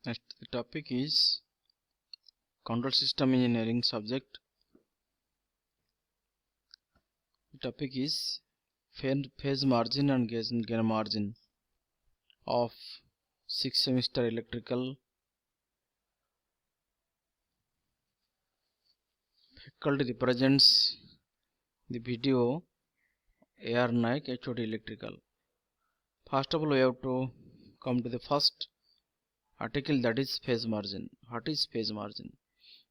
Next, the topic is control system engineering subject. The topic is phase margin and gain margin of 6th semester electrical. Faculty represents the video AR Naik, HOD electrical. First of all, we have to come to the first article, that is phase margin. What is phase margin?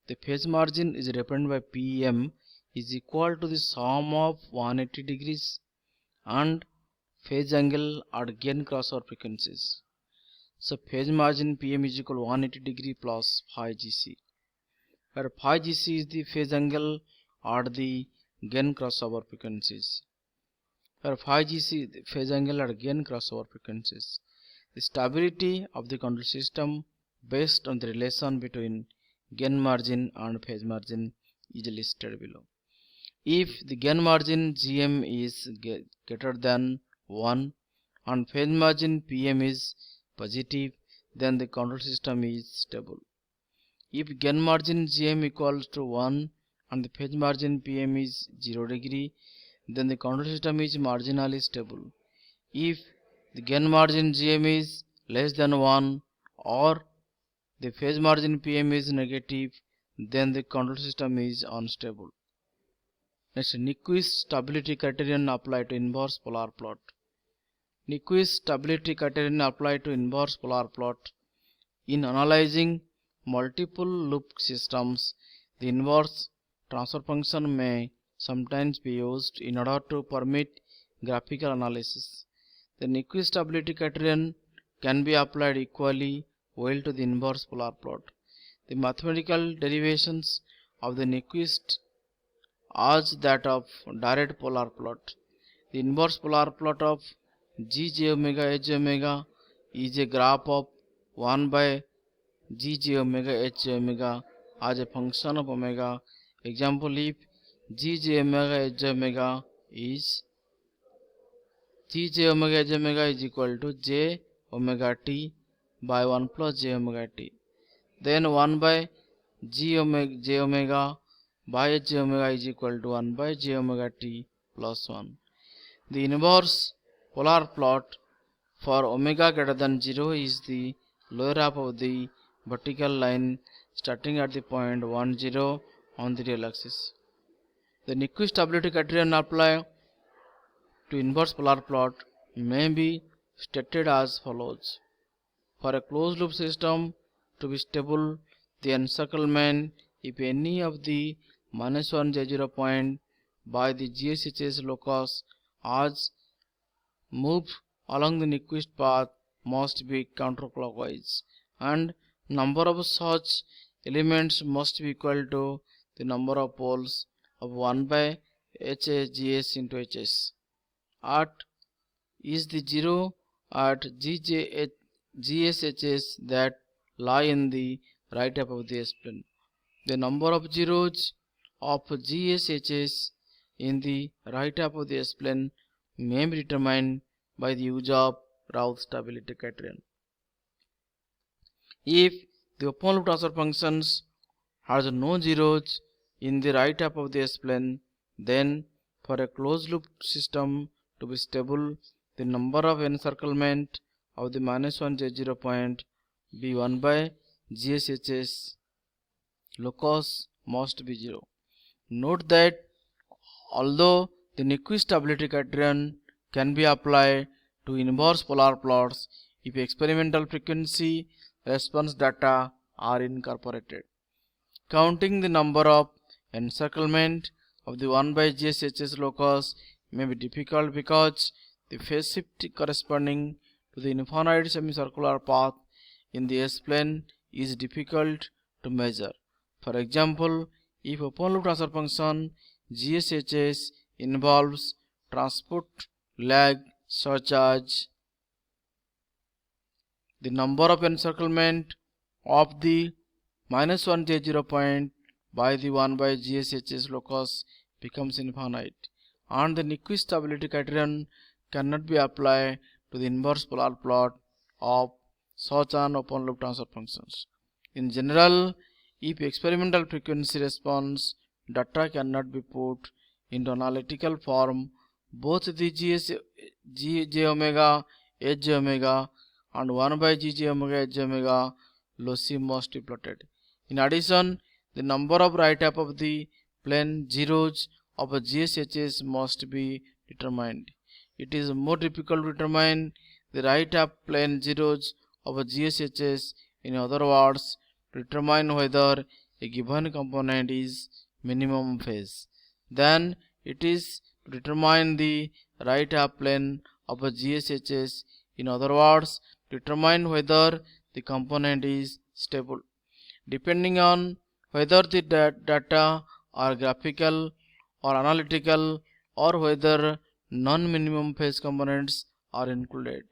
The phase margin is represented by PM is equal to the sum of 180 degrees and phase angle at gain crossover frequencies. So phase margin PM is equal to 180 degree plus phi GC, where phi GC is the phase angle at the gain crossover frequencies, where phi GC is the phase angle at gain crossover frequencies. The stability of the control system based on the relation between gain margin and phase margin is listed below. If the gain margin GM is greater than 1 and phase margin PM is positive, then the control system is stable. If gain margin GM equals to 1 and the phase margin PM is 0 degree, then the control system is marginally stable. If the gain margin GM is less than 1 or the phase margin PM is negative, then the control system is unstable. Next, Nyquist stability criterion applied to inverse polar plot. Nyquist stability criterion applied to inverse polar plot. In analyzing multiple loop systems, the inverse transfer function may sometimes be used in order to permit graphical analysis. The Nyquist stability criterion can be applied equally well to the inverse polar plot. The mathematical derivations of the Nyquist as that of direct polar plot. The inverse polar plot of Gj omega Hj omega is a graph of 1 by Gj omega Hj omega as a function of omega. Example, if Gj omega Hj omega is Gj omega Hj omega is equal to J omega t by 1 plus J omega t, then 1 by J omega by H omega is equal to 1 by J omega t plus 1. The inverse polar plot for omega greater than 0 is the lower half of the vertical line starting at the point 1 0 on the real axis. The Nyquist stability criterion applied to inverse polar plot may be stated as follows. For a closed loop system to be stable, the encirclement, if any of the -1 J0 point by the GSHS locus as moved along the Nyquist path, must be counterclockwise, and number of such elements must be equal to the number of poles of 1 by HGS into HS. At is the 0 at GSHS that lie in the right half of the S-plane. The number of zeros of GSHS in the right half of the S-plane may be determined by the use of Routh stability criterion. If the open loop transfer functions has no zeros in the right half of the S-plane, then for a closed loop system to be stable, the number of encirclement of the -1 J0 point be 1 by GSHS locus must be 0. Note that although the Nyquist stability criterion can be applied to inverse polar plots if experimental frequency response data are incorporated, counting the number of encirclement of the 1 by GSHS locus may be difficult because the phase shift corresponding to the infinite semicircular path in the S-plane is difficult to measure. For example, if open loop transfer function GSHS involves transport lag such as the number of encirclement of the -1 J0 point by the 1 by GSHS locus becomes infinite, and the Nyquist stability criterion cannot be applied to the inverse polar plot of such an open loop transfer functions. In general, if experimental frequency response data cannot be put into analytical form, both the j omega h j omega and 1 by g j omega h j omega loci must be plotted. In addition, the number of right half of the plane zeros of a GSHS must be determined. It is more difficult to determine the right half plane zeros of a GSHS, in other words, to determine whether a given component is minimum phase. Then it is to determine the right half plane of a GSHS, in other words, determine whether the component is stable. Depending on whether the data are graphical or analytical, or whether non-minimum phase components are included,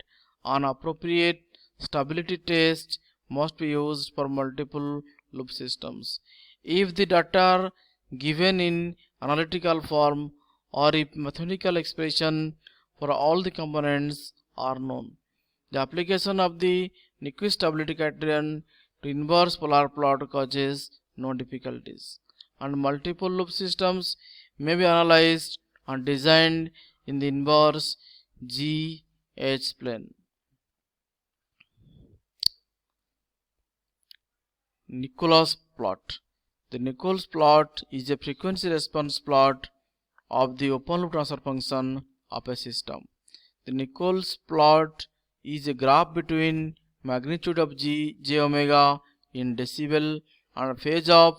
an appropriate stability test must be used for multiple loop systems. If the data are given in analytical form, or if mathematical expression for all the components are known, the application of the Nyquist stability criterion to inverse polar plot causes no difficulties, and multiple loop systems may be analyzed and designed in the inverse G-H plane. Nichols plot. The Nichols plot is a frequency response plot of the open loop transfer function of a system. The Nichols plot is a graph between magnitude of j omega in decibel and phase of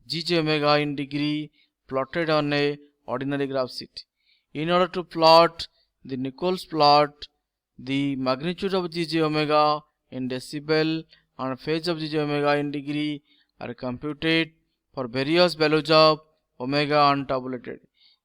j omega in degree plotted on a ordinary graph sheet. In order to plot the Nichols plot, the magnitude of j omega in decibel and phase of j omega in degree are computed for various values of omega and tabulated.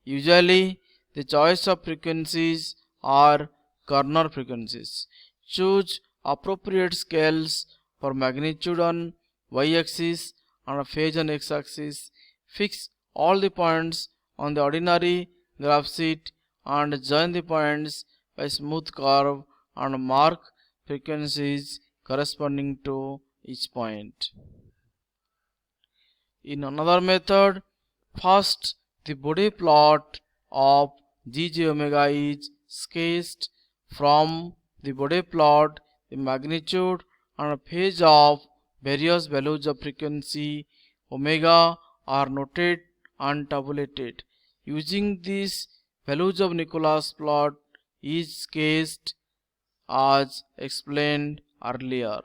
Usually, the choice of frequencies are corner frequencies. Choose appropriate scales for magnitude on y-axis and phase on x-axis. Fix all the points on the ordinary graph sheet and join the points by smooth curve and mark frequencies corresponding to each point. In another method, first the body plot of j omega is sketched. From the body plot, the magnitude and phase of various values of frequency omega are noted and tabulated. Using these values of Nichols plot is sketched as explained earlier.